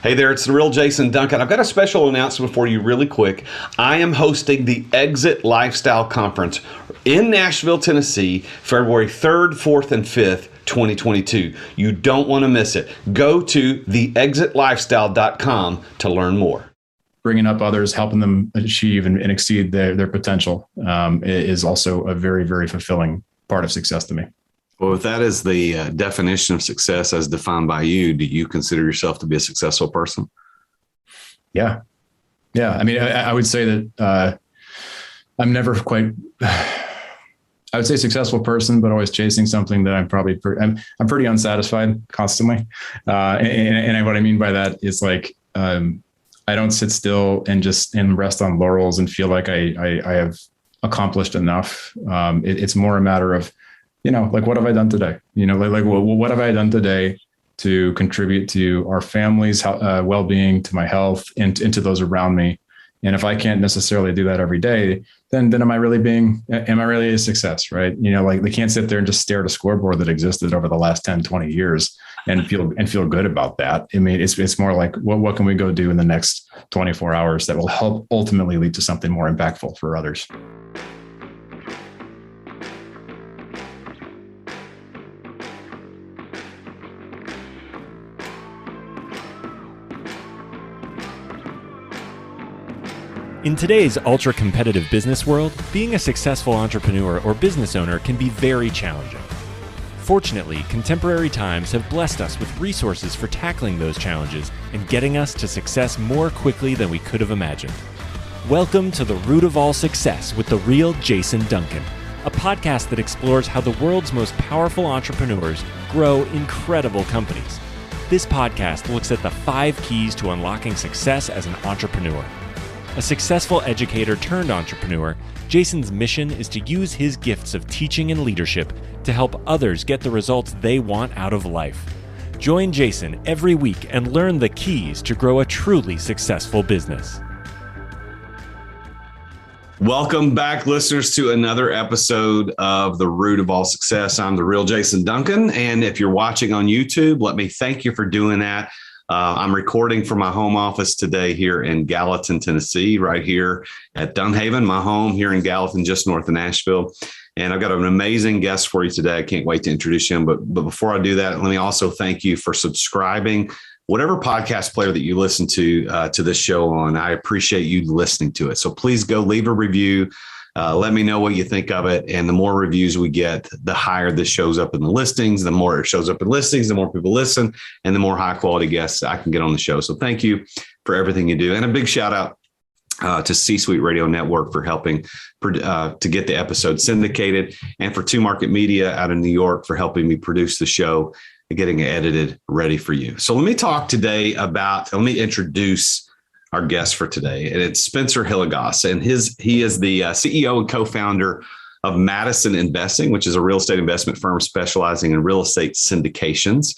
Hey there, it's the real Jason Duncan. I've got a special announcement for you really quick. I am hosting the Exit Lifestyle Conference in Nashville, Tennessee, February 3rd, 4th, and 5th, 2022. You don't want to miss it. Go to theexitlifestyle.com to learn more. Bringing up others, helping them achieve and exceed their potential is also a very, very fulfilling part of success to me. Well, if that is the definition of success as defined by you, do you consider yourself to be a successful person? Yeah. I mean, I would say that I'm never quite, I would say successful person, but always chasing something that I'm probably, I'm pretty unsatisfied constantly. And what I mean by that is like, I don't sit still and rest on laurels and feel like I have accomplished enough. It's more a matter of, like, what have I done today? What have I done today to contribute to our family's well-being, to my health, and to those around me? And if I can't necessarily do that every day, then am I really a success, right? Like they can't sit there and just stare at a scoreboard that existed over the last 10, 20 years and feel good about that. I mean, it's more like, what can we go do in the next 24 hours that will help ultimately lead to something more impactful for others? In today's ultra-competitive business world, being a successful entrepreneur or business owner can be very challenging. Fortunately, contemporary times have blessed us with resources for tackling those challenges and getting us to success more quickly than we could have imagined. Welcome to The Root of All Success with the real Jason Duncan, a podcast that explores how the world's most powerful entrepreneurs grow incredible companies. This podcast looks at the 5 keys to unlocking success as an entrepreneur. A successful educator turned entrepreneur, Jason's mission is to use his gifts of teaching and leadership to help others get the results they want out of life. Join Jason every week and learn the keys to grow a truly successful business. Welcome back, listeners, to another episode of The Root of All Success. I'm the real Jason Duncan, and if you're watching on YouTube, let me thank you for doing that. I'm recording from my home office today here in Gallatin, Tennessee, right here at Dunhaven, my home here in Gallatin, just north of Nashville. And I've got an amazing guest for you today. I can't wait to introduce him. But before I do that, let me also thank you for subscribing, whatever podcast player that you listen to this show on. I appreciate you listening to it. So please go leave a review. Let me know what you think of it. And the more reviews we get, the higher this shows up in the listings. The more it shows up in listings, the more people listen, and the more high quality guests I can get on the show. So thank you for everything you do. And a big shout out to C-Suite Radio Network for helping to get the episode syndicated, and for Two Market Media out of New York for helping me produce the show and getting it edited ready for you. So let me introduce our guest for today, and it's Spencer Hilligoss, and he is the CEO and co-founder of Madison Investing, which is a real estate investment firm specializing in real estate syndications.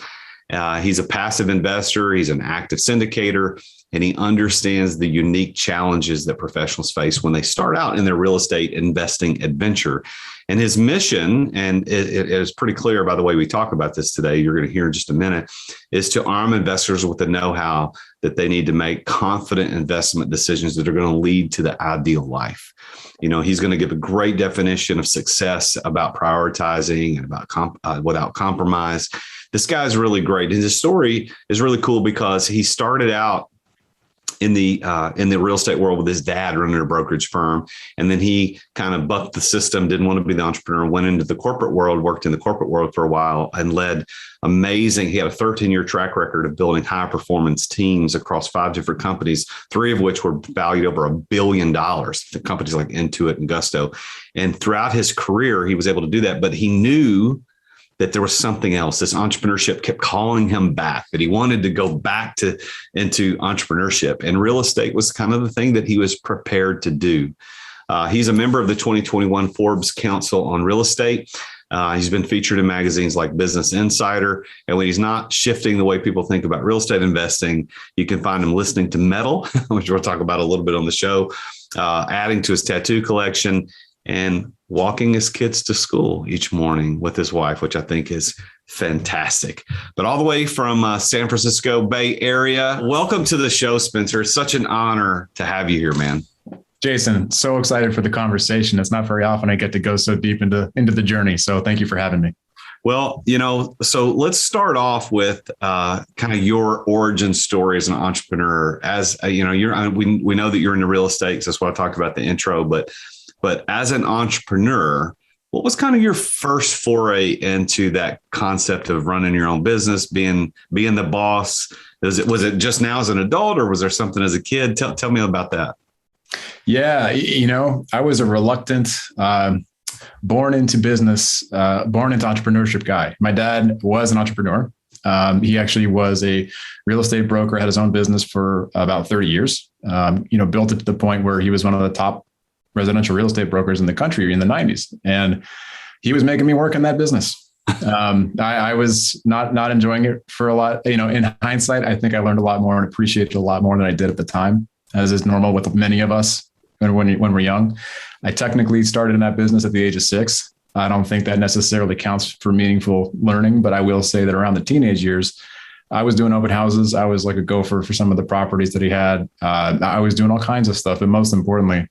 He's a passive investor, he's an active syndicator, and he understands the unique challenges that professionals face when they start out in their real estate investing adventure. And his mission, and it is pretty clear by the way we talk about this today, you're going to hear in just a minute, is to arm investors with the know-how that they need to make confident investment decisions that are going to lead to the ideal life. He's going to give a great definition of success about prioritizing and about without compromise. This guy's really great. And his story is really cool because he started out in the real estate world with his dad running a brokerage firm. And then he kind of bucked the system, didn't want to be the entrepreneur, went into the corporate world, worked in the corporate world for a while, and he had a 13-year track record of building high performance teams across 5 different companies, 3 of which were valued over $1 billion, the companies like Intuit and Gusto. And throughout his career, he was able to do that, but he knew that there was something else. This entrepreneurship kept calling him back, that he wanted to go back into entrepreneurship. And real estate was kind of the thing that he was prepared to do. He's a member of the 2021 Forbes Council on Real Estate. He's been featured in magazines like Business Insider. And when he's not shifting the way people think about real estate investing, you can find him listening to metal, which we'll talk about a little bit on the show, adding to his tattoo collection, and walking his kids to school each morning with his wife, which I think is fantastic. But all the way from San Francisco Bay Area, welcome to the show, Spencer. It's such an honor to have you here, man. Jason, so excited for the conversation. It's not very often I get to go so deep into the journey. So thank you for having me. Well, so let's start off with kind of your origin story as an entrepreneur. As we know that you're in the real estate, 'cause that's what I talked about in the intro. But as an entrepreneur, what was kind of your first foray into that concept of running your own business, being the boss? Was it just now as an adult, or was there something as a kid? Tell me about that. Yeah, I was a reluctant, born into entrepreneurship guy. My dad was an entrepreneur. He actually was a real estate broker, had his own business for about 30 years, built it to the point where he was one of the top residential real estate brokers in the country in the 90s. And he was making me work in that business. I was not enjoying it for a lot. In hindsight, I think I learned a lot more and appreciated a lot more than I did at the time, as is normal with many of us when we're young. I technically started in that business at the age of 6. I don't think that necessarily counts for meaningful learning, but I will say that around the teenage years, I was doing open houses. I was like a gopher for some of the properties that he had. I was doing all kinds of stuff. And most importantly,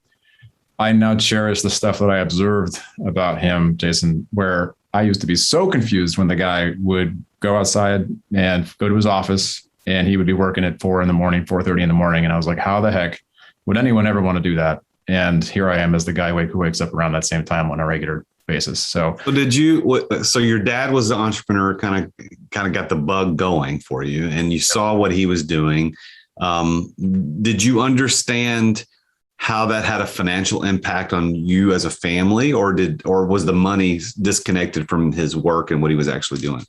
I now cherish the stuff that I observed about him, Jason, where I used to be so confused when the guy would go outside and go to his office and he would be working at 4 a.m, 4:30 in the morning. And I was like, how the heck would anyone ever want to do that? And here I am as the guy who wakes up around that same time on a regular basis. So your dad was the entrepreneur, kind of got the bug going for you, and you saw what he was doing. Did you understand how that had a financial impact on you as a family, or was the money disconnected from his work and what he was actually doing?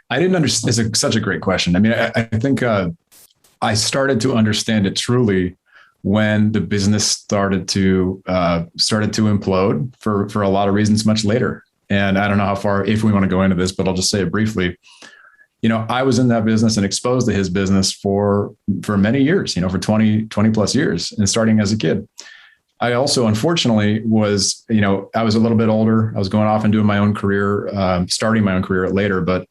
I didn't understand. It's such a great question. I mean, I think I started to understand it truly when the business started to implode for a lot of reasons much later. And I don't know how far, if we want to go into this, but I'll just say it briefly. I was in that business and exposed to his business for many years, for 20 plus years, and starting as a kid. I also, unfortunately, was, I was a little bit older. I was going off and doing my own career, starting my own career later, but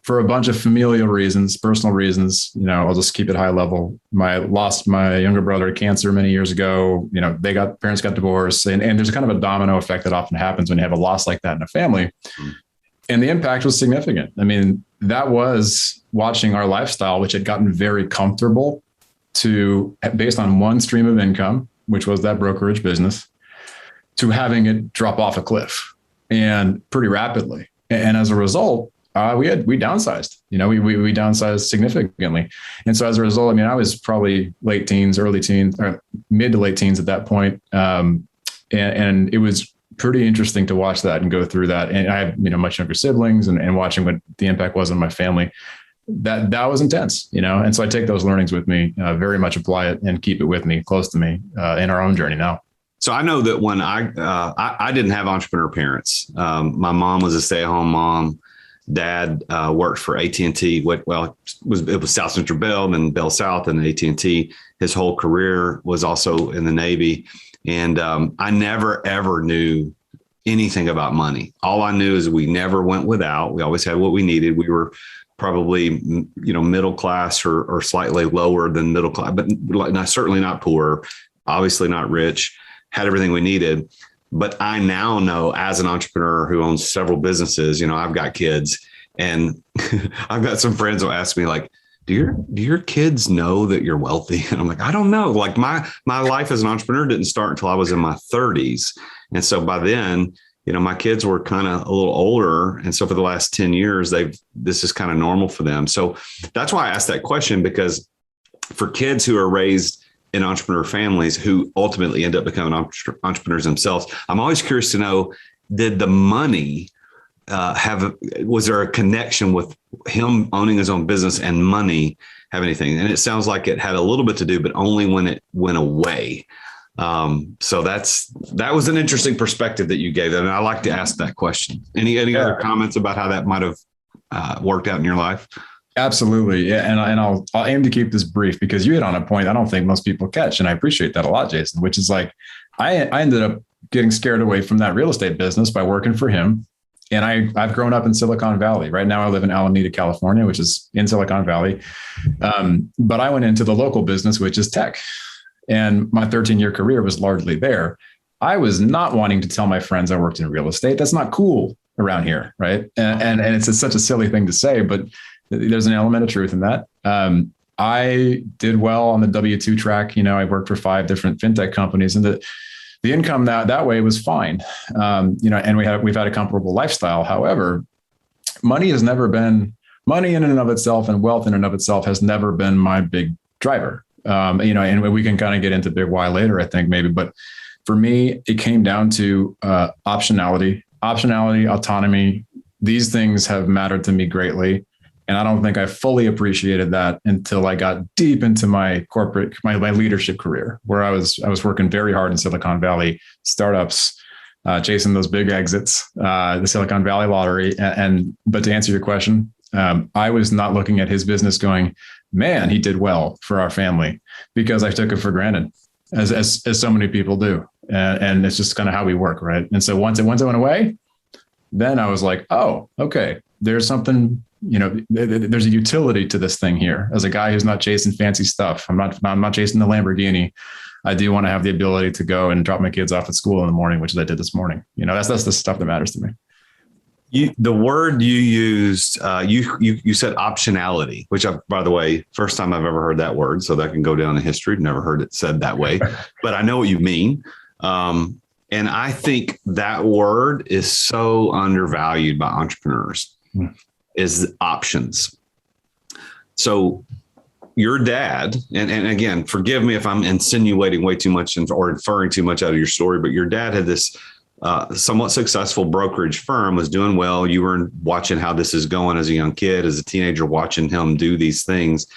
for a bunch of familial reasons, personal reasons, I'll just keep it high level. I lost my younger brother to cancer many years ago. Parents got divorced, and there's kind of a domino effect that often happens when you have a loss like that in a family. And the impact was significant. I mean, that was watching our lifestyle, which had gotten very comfortable based on one stream of income, which was that brokerage business, to having it drop off a cliff, and pretty rapidly. And as a result, we downsized, we downsized significantly. And so as a result, I was probably late teens, early teens, or mid to late teens at that point. And it was pretty interesting to watch that and go through that. And I have, much younger siblings, and watching what the impact was on my family, that was intense, And so I take those learnings with me, very much apply it and keep it with me, close to me, in our own journey now. So I know that when I didn't have entrepreneur parents. My mom was a stay-at-home mom. Dad worked for AT&T. It was South Central Bell and Bell South and AT&T. His whole career was also in the Navy. And I never, ever knew anything about money. All I knew is we never went without. We always had what we needed. We were probably, middle class or slightly lower than middle class, but certainly not poor, obviously not rich, had everything we needed. But I now know, as an entrepreneur who owns several businesses, I've got kids, and I've got some friends who ask me, like, do your kids know that you're wealthy? And I'm like, I don't know. Like my life as an entrepreneur didn't start until I was in my 30s. And so by then, my kids were kind of a little older. And so for the last 10 years, this is kind of normal for them. So that's why I asked that question, because for kids who are raised in entrepreneur families who ultimately end up becoming entrepreneurs themselves, I'm always curious to know, did the money was there a connection with him owning his own business and money have anything? And it sounds like it had a little bit to do, but only when it went away. So that was an interesting perspective that you gave, and I like to ask that question. Any other comments about how that might have worked out in your life? Absolutely. Yeah. And I'll aim to keep this brief, because you hit on a point I don't think most people catch. And I appreciate that a lot, Jason, which is like, I ended up getting scared away from that real estate business by working for him. And I've grown up in Silicon Valley. Right now I live in Alameda, California, which is in Silicon Valley. But I went into the local business, which is tech. And my 13-year career was largely there. I was not wanting to tell my friends I worked in real estate. That's not cool around here, right? And it's such a silly thing to say, but there's an element of truth in that. I did well on the W-2 track. I worked for 5 different fintech companies, and the income that way was fine. And we've had a comparable lifestyle. However, money in and of itself and wealth in and of itself has never been my big driver. And we can kind of get into big why later, I think maybe, but for me, it came down to optionality, autonomy. These things have mattered to me greatly. And I don't think I fully appreciated that until I got deep into my leadership career, where I was working very hard in Silicon Valley, startups, chasing those big exits, the Silicon Valley lottery. But to answer your question, I was not looking at his business going, man, he did well for our family, because I took it for granted, as so many people do. And it's just kind of how we work, right? And so once it went away, then I was like, oh, okay, there's something, there's a utility to this thing here. As a guy who's not chasing fancy stuff, I'm not chasing the Lamborghini. I do want to have the ability to go and drop my kids off at school in the morning, which I did this morning. That's the stuff that matters to me. The word you used, you said optionality, which by the way, first time I've ever heard that word. So that can go down in history. Never heard it said that way, but I know what you mean. And I think that word is so undervalued by entrepreneurs, is options. So your dad, and again, forgive me if I'm insinuating way too much or inferring too much out of your story, but your dad had this somewhat successful brokerage firm, was doing well. You were watching how this is going as a young kid, as a teenager, watching him do these things.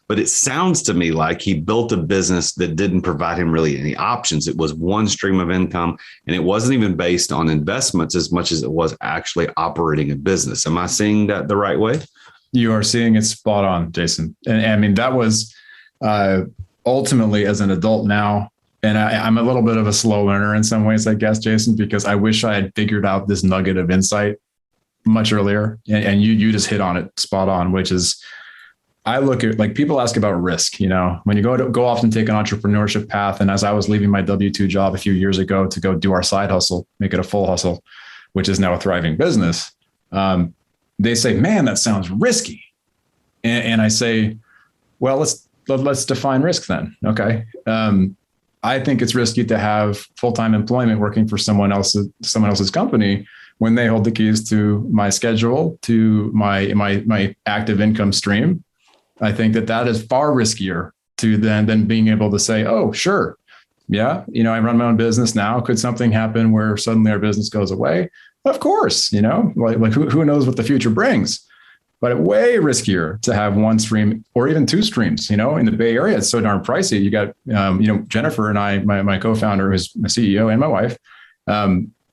But it sounds to me like he built a business that didn't provide him really any options. It was one stream of income, and it wasn't even based on investments as much as it was actually operating a business. Am I seeing that the right way? You are seeing it spot on, Jason. And I mean, that was ultimately, as an adult now, and I'm a little bit of a slow learner in some ways, I guess, Jason, because I wish I had figured out this nugget of insight much earlier. And you just hit on it spot on, which is, I look at, like, people ask about risk, when you go off and take an entrepreneurship path. And as I was leaving my W-2 job a few years ago to go do our side hustle, make it a full hustle, which is now a thriving business. They say, man, that sounds risky. And I say, well, let's define risk then. Okay. I think it's risky to have full-time employment working for someone else's company when they hold the keys to my schedule, to my active income stream. I think that is far riskier than being able to say, oh, sure. Yeah. I run my own business now. Could something happen where suddenly our business goes away? Of course, like who knows what the future brings, but it's way riskier to have one stream or even 2 streams. In the Bay Area, it's so darn pricey. You got, Jennifer and I, my co-founder, who's my CEO, and my wife,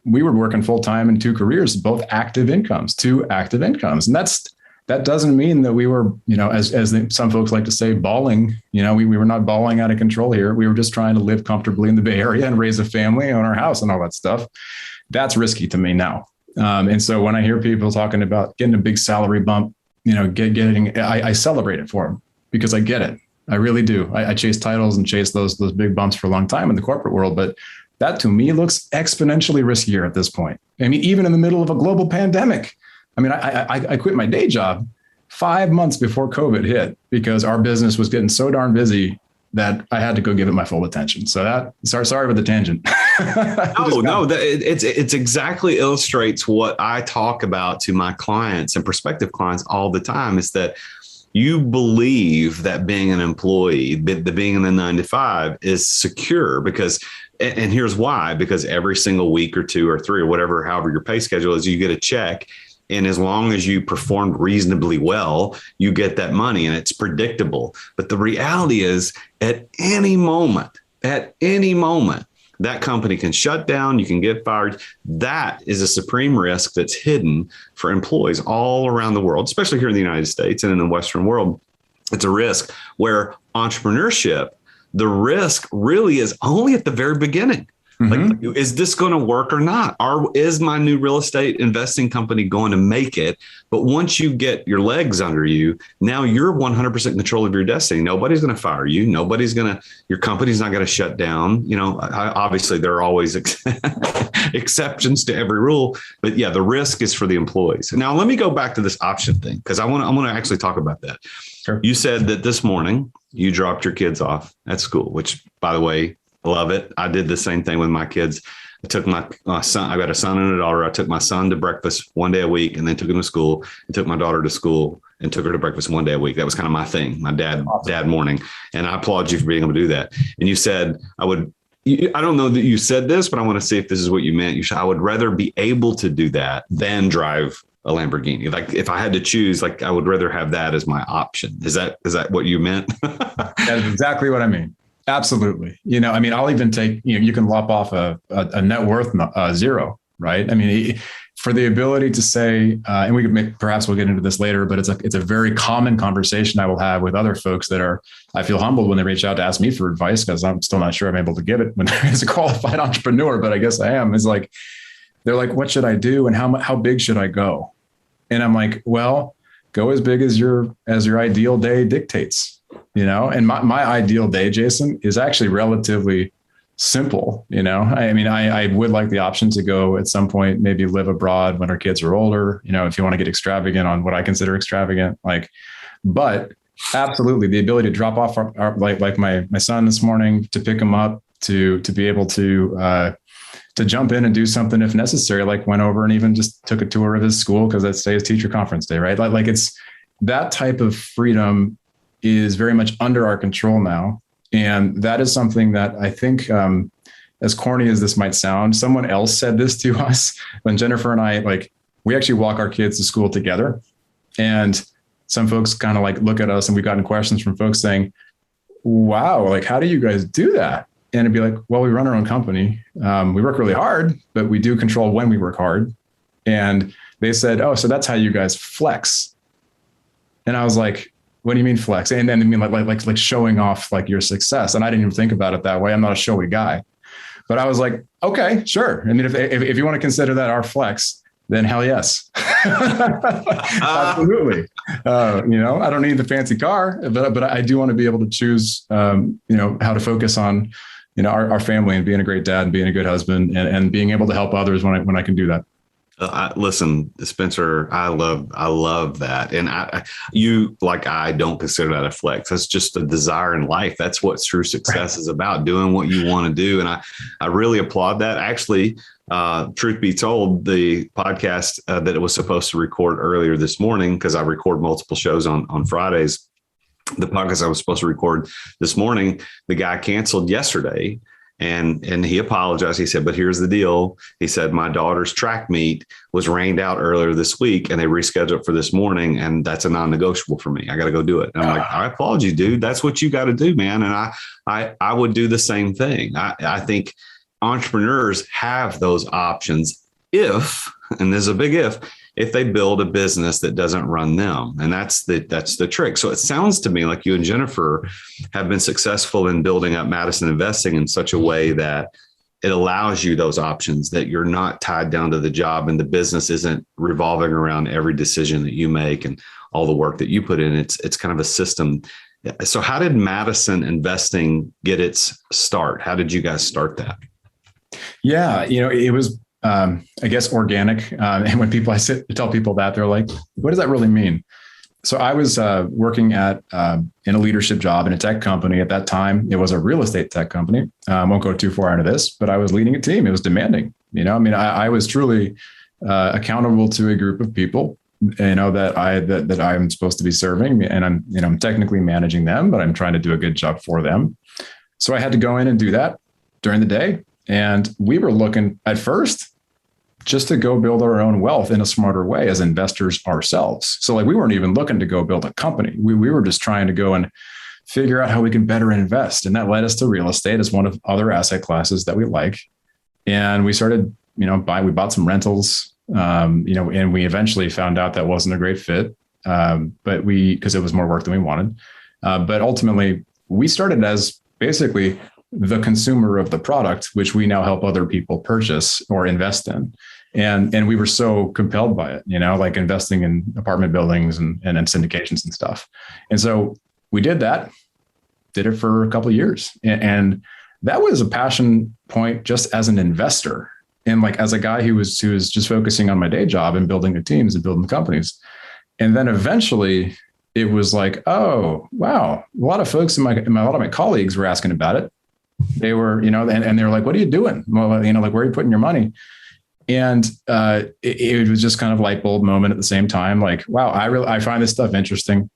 we were working full-time in 2 careers, both 2 active incomes. And that doesn't mean that we were, as some folks like to say, balling. We were not balling out of control here. We were just trying to live comfortably in the Bay Area and raise a family, own our house and all that stuff. That's risky to me now. And so when I hear people talking about getting a big salary bump, I celebrate it for them, because I get it. I really do. I chase titles and chase those big bumps for a long time in the corporate world, but that to me looks exponentially riskier at this point. I mean, even in the middle of a global pandemic. I mean, I quit my day job 5 months before COVID hit because our business was getting so darn busy that I had to go give it my full attention. So sorry for the tangent. No, it's exactly illustrates what I talk about to my clients and prospective clients all the time, is that you believe that being an employee, being in the 9 to 5 is secure and here's why, because every single week or 2 or 3 or whatever, however your pay schedule is, you get a check. And as long as you performed reasonably well, you get that money and it's predictable. But the reality is at any moment, that company can shut down, you can get fired. That is a supreme risk that's hidden for employees all around the world, especially here in the United States and in the Western world. It's a risk where entrepreneurship, the risk really is only at the very beginning. Like, is this going to work or not? Is my new real estate investing company going to make it? But once you get your legs under you, now you're 100% in control of your destiny. Nobody's going to fire you. Your company's not going to shut down. Obviously there are always exceptions to every rule, but yeah, the risk is for the employees. Now, let me go back to this option thing, because I want to actually talk about that. Sure. You said that this morning you dropped your kids off at school, which, by the way, I love it. I did the same thing with my kids. I took my son. I got a son and a daughter. I took my son to breakfast one day a week, and then took him to school, and took my daughter to school and took her to breakfast one day a week. That was kind of my thing, my dad morning. And I applaud you for being able to do that. And you said, I don't know that you said this, but I want to see if this is what you meant. You said, I would rather be able to do that than drive a Lamborghini. Like, if I had to choose, like, I would rather have that as my option. Is that what you meant? That's exactly what I mean. Absolutely. I'll even take, you can lop off a net worth zero, right? I mean, for the ability to say, and we could perhaps we'll get into this later, but it's a very common conversation I will have with other folks that I feel humbled when they reach out to ask me for advice, because I'm still not sure I'm able to give it when as a qualified entrepreneur, but I guess I am. Is like, they're like, what should I do? And how big should I go? And I'm like, well, go as big as your ideal day dictates. And my ideal day, Jason, is actually relatively simple. I would like the option to go at some point, maybe live abroad when our kids are older, if you want to get extravagant on what I consider extravagant, but absolutely the ability to drop off like my son this morning, to pick him up, to be able to jump in and do something if necessary, like went over and even just took a tour of his school, because that's today's teacher conference day, right? Like it's that type of freedom is very much under our control now. And that is something that I think, as corny as this might sound, someone else said this to us when Jennifer and I, we actually walk our kids to school together. And some folks kind of look at us, and we've gotten questions from folks saying, wow, how do you guys do that? And it'd be like, well, we run our own company. We work really hard, but we do control when we work hard. And they said, oh, so that's how you guys flex. And I was like, what do you mean flex? And then I mean like showing off your success. And I didn't even think about it that way. I'm not a showy guy, but I was like, okay, sure. I mean, if you want to consider that our flex, then hell yes. Absolutely. I don't need the fancy car, but I do want to be able to choose, how to focus on, our family and being a great dad and being a good husband and being able to help others when I can do that. Listen, Spencer, I love that. And I don't consider that a flex. That's just a desire in life. That's what true success is about, doing what you want to do. And I really applaud that. Actually, truth be told, the podcast that it was supposed to record earlier this morning, because I record multiple shows on Fridays, the podcast I was supposed to record this morning, the guy canceled yesterday. And he apologized. He said, but here's the deal. He said, my daughter's track meet was rained out earlier this week, and they rescheduled for this morning. And that's a non-negotiable for me. I got to go do it. And I'm like, I applaud you, dude. That's what you got to do, man. And I would do the same thing. I think entrepreneurs have those options and there's a big if they build a business that doesn't run them. And that's the trick. So it sounds to me like you and Jennifer have been successful in building up Madison Investing in such a way that it allows you those options, that you're not tied down to the job, and the business isn't revolving around every decision that you make and all the work that you put in. It's kind of a system. So how did Madison Investing get its start? How did you guys start that? Yeah, it was, I guess, organic. And when I tell people that, they're like, what does that really mean? So I was working in a leadership job in a tech company at that time. It was a real estate tech company. I won't go too far into this, but I was leading a team. It was demanding. I was truly accountable to a group of people, that I'm supposed to be serving, and I'm technically managing them, but I'm trying to do a good job for them. So I had to go in and do that during the day. And we were looking at first just to go build our own wealth in a smarter way as investors ourselves. So we weren't even looking to go build a company. We were just trying to go and figure out how we can better invest. And that led us to real estate as one of other asset classes that we like. And we started, we bought some rentals, and we eventually found out that wasn't a great fit, because it was more work than we wanted. But ultimately we started as basically the consumer of the product, which we now help other people purchase or invest in. And we were so compelled by it, like investing in apartment buildings and syndications and stuff. And so we did it for a couple of years. And that was a passion point just as an investor. And like, as a guy who was just focusing on my day job and building the teams and building companies. And then eventually it was like, oh, wow. A lot of folks a lot of my colleagues were asking about it. They were, and they were like, what are you doing? Well, like, where are you putting your money? And it was just kind of light bulb moment at the same time. Like, wow, I find this stuff interesting.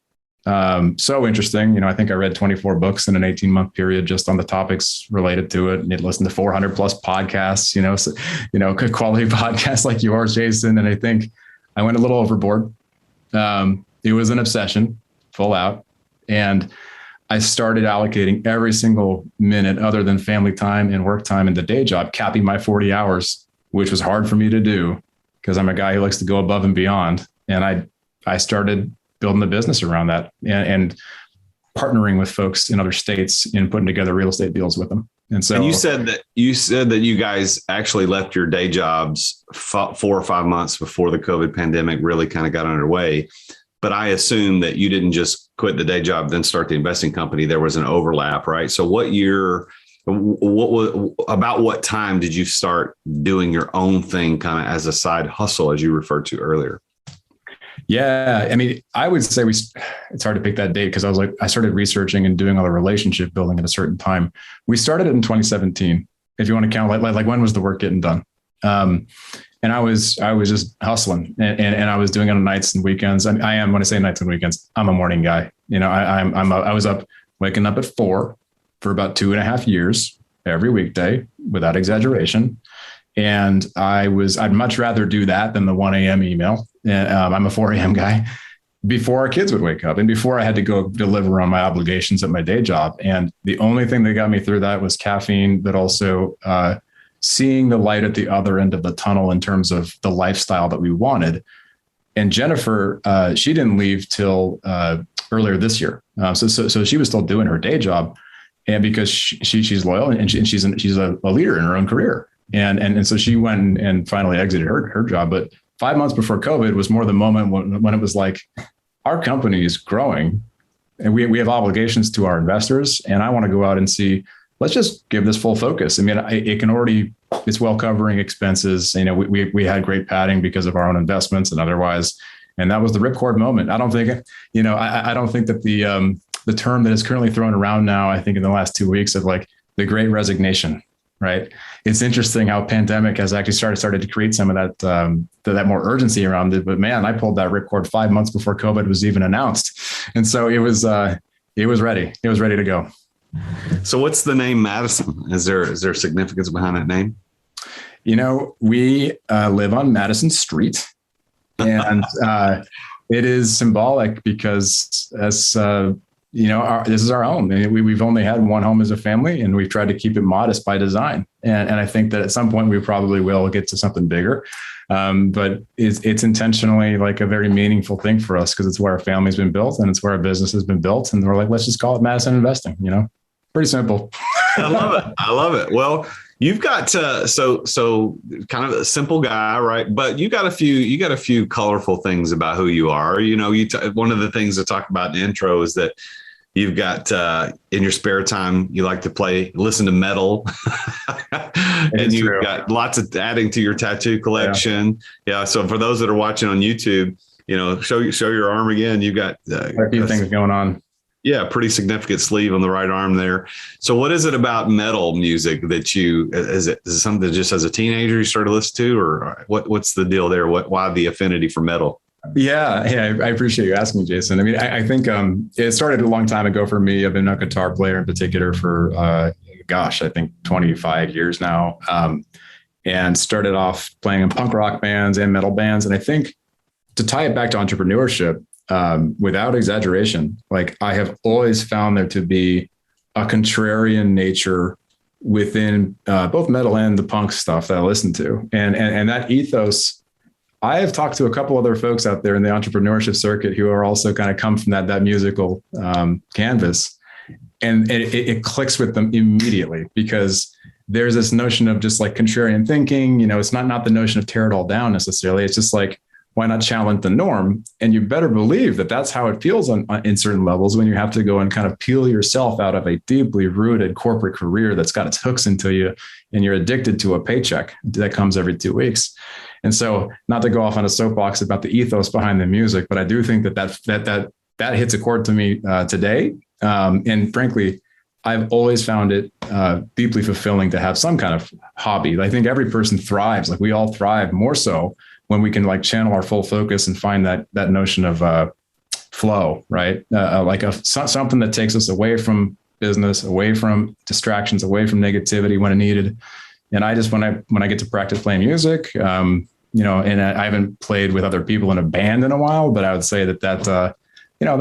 So interesting. I think I read 24 books in an 18-month period just on the topics related to it. And I'd listened to 400 plus podcasts, quality podcasts like yours, Jason. And I think I went a little overboard. It was an obsession, full out. And I started allocating every single minute other than family time and work time in the day job, capping my 40 hours, which was hard for me to do because I'm a guy who likes to go above and beyond. And I started building the business around that and partnering with folks in other states and putting together real estate deals with them. And so you said that you guys actually left your day jobs 4 or 5 months before the COVID pandemic really kind of got underway. But I assume that you didn't just quit the day job, then start the investing company. There was an overlap, right? So what time did you start doing your own thing kind of as a side hustle, as you referred to earlier? Yeah. I mean, I would say it's hard to pick that date because I started researching and doing all the relationship building at a certain time. We started it in 2017. If you want to count, like when was the work getting done? And I was just hustling and I was doing it on nights and weekends. When I say nights and weekends, I'm a morning guy. I was up, waking up at 4 for about 2.5 years, every weekday without exaggeration. And I'd much rather do that than the 1 a.m. email. And I'm a 4 a.m. guy before our kids would wake up and before I had to go deliver on my obligations at my day job. And the only thing that got me through that was caffeine, but also seeing the light at the other end of the tunnel in terms of the lifestyle that we wanted. And Jennifer, she didn't leave till earlier this year. So she was still doing her day job, and because she's loyal and she's a leader in her own career. And so she went and finally exited her job. But 5 months before COVID was more the moment when it was like, our company is growing and we have obligations to our investors. And I want to go out and see, let's just give this full focus. I mean, it's well covering expenses. We had great padding because of our own investments and otherwise. And that was the ripcord moment. I don't think, I don't think that the term that is currently thrown around now, I think in the last 2 weeks of like the great resignation, right? It's interesting how pandemic has actually started to create some of that more urgency around it. But man, I pulled that ripcord 5 months before COVID was even announced. And so it was ready. It was ready to go. So what's the name Madison? Is there significance behind that name? We live on Madison Street, and it is symbolic because as this is our home. We've only had one home as a family, and we've tried to keep it modest by design. And I think that at some point we probably will get to something bigger. But it's intentionally like a very meaningful thing for us because it's where our family's been built and it's where our business has been built. And we're like, let's just call it Madison Investing. Pretty simple. I love it. Well, you've got so kind of a simple guy, right? But you got a few colorful things about who you are. One of the things to talk about in the intro is that you've got in your spare time, you like to listen to metal, and you've got lots of adding to your tattoo collection. Yeah. So for those that are watching on YouTube, show your arm again. You've got a few things going on. Yeah, pretty significant sleeve on the right arm there. So what is it about metal music that is it something that just as a teenager you started to listen to, or what's the deal there? Why the affinity for metal? Yeah, I appreciate you asking me, Jason. I mean, I think it started a long time ago for me. I've been a guitar player in particular for, I think 25 years now, and started off playing in punk rock bands and metal bands. And I think to tie it back to entrepreneurship, without exaggeration, like I have always found there to be a contrarian nature within both metal and the punk stuff that I listen to. And that ethos, I have talked to a couple other folks out there in the entrepreneurship circuit who are also kind of come from that musical canvas. And it clicks with them immediately because there's this notion of just like contrarian thinking. It's not the notion of tear it all down necessarily. It's just like, why not challenge the norm? And you better believe that that's how it feels in certain levels when you have to go and kind of peel yourself out of a deeply rooted corporate career that's got its hooks into you, and you're addicted to a paycheck that comes every 2 weeks. And so, not to go off on a soapbox about the ethos behind the music, but I do think that hits a chord to me today. And frankly, I've always found it deeply fulfilling to have some kind of hobby. I think every person thrives, like we all thrive more so when we can like channel our full focus and find that notion of flow, right? Something that takes us away from business, away from distractions, away from negativity when needed. And I just, when I get to practice playing music, and I haven't played with other people in a band in a while, but I would say that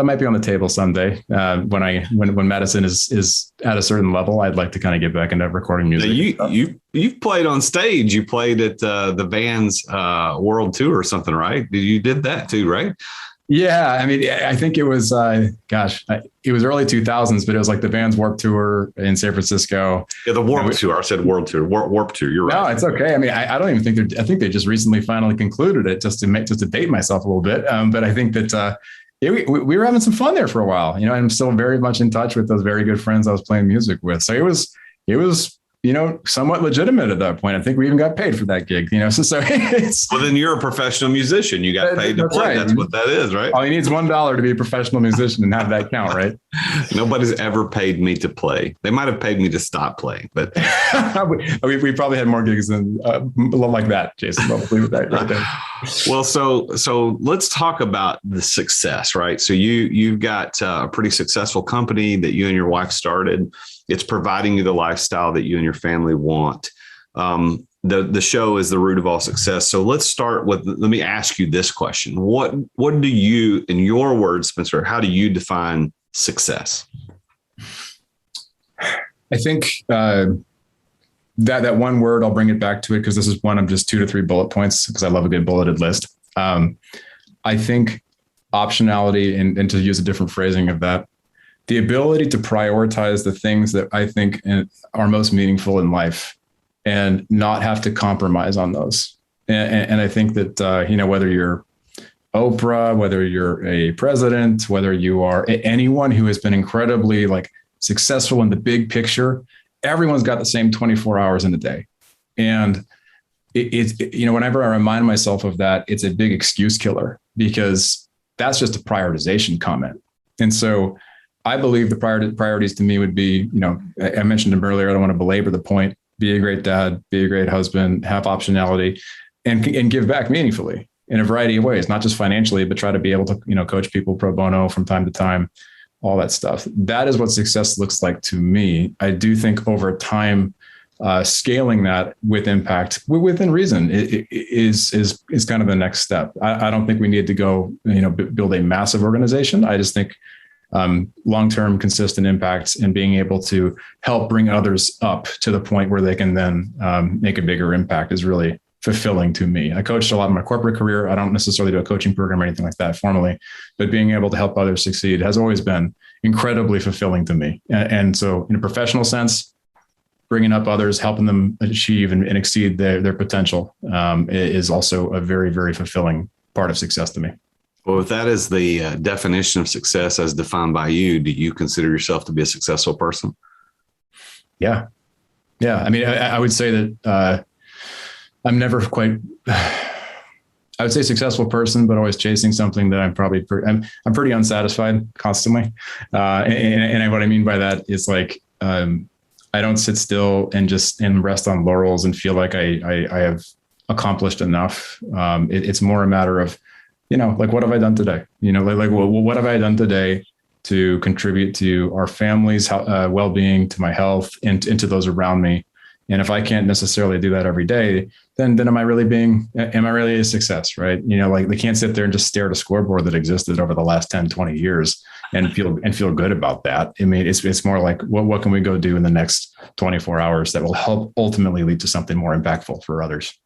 might be on the table someday. When Madison is at a certain level, I'd like to kind of get back into recording music. Now you've played on stage. You played at the band's world tour or something, right? You did that too, right? Yeah, I mean, I think it was, it was early 2000s, but it was like the Vans Warped Tour in San Francisco. Yeah, the Warped Tour. I said World Tour. Warped Tour. You're right. No, it's okay. I mean, I don't even think I think they just recently finally concluded it just to date myself a little bit. But I think that we were having some fun there for a while. I'm still very much in touch with those very good friends I was playing music with. So it was somewhat legitimate at that point. I think we even got paid for that gig, so it's. Well, then you're a professional musician. You got paid to play. Right. That's what that is, right? All he needs $1 to be a professional musician and have that count, right? Nobody's ever paid me to play. They might have paid me to stop playing, but we probably had more gigs than like that, Jason. I'll leave it that right there. Well, so let's talk about the success, right? So you've got a pretty successful company that you and your wife started. It's providing you the lifestyle that you and your family want. The show is the root of all success. So let's start with, let me ask you this question. What do you, in your words, Spencer, how do you define success? I think that one word, I'll bring it back to it because this is one of just 2 to 3 bullet points because I love a good bulleted list. I think optionality, and to use a different phrasing of that, the ability to prioritize the things that I think are most meaningful in life and not have to compromise on those. And I think that, whether you're Oprah, whether you're a president, whether you are anyone who has been incredibly successful in the big picture, everyone's got the same 24 hours in a day. And whenever I remind myself of that, it's a big excuse killer because that's just a prioritization comment. And so I believe the priorities to me would be, I mentioned them earlier. I don't want to belabor the point. Be a great dad, be a great husband, have optionality, and give back meaningfully in a variety of ways, not just financially, but try to be able to, coach people pro bono from time to time, all that stuff. That is what success looks like to me. I do think over time, scaling that with impact within reason is kind of the next step. I don't think we need to go, build a massive organization. I just think long-term consistent impacts and being able to help bring others up to the point where they can then make a bigger impact is really fulfilling to me. I coached a lot in my corporate career. I don't necessarily do a coaching program or anything like that formally, but being able to help others succeed has always been incredibly fulfilling to me. And so in a professional sense, bringing up others, helping them achieve and exceed their potential is also a very, very fulfilling part of success to me. Well, if that is the definition of success as defined by you, do you consider yourself to be a successful person? Yeah. I mean, I would say that I'm never quite, I would say successful person, but always chasing something that I'm probably, I'm pretty unsatisfied constantly. And what I mean by that is I don't sit still and rest on laurels and feel like I have accomplished enough. It's more a matter of, what have I done today? What have I done today to contribute to our family's well-being, to my health, and to those around me? And if I can't necessarily do that every day, then am I really a success, right? They can't sit there and just stare at a scoreboard that existed over the last 10, 20 years and feel good about that. I mean, it's more like, what can we go do in the next 24 hours that will help ultimately lead to something more impactful for others?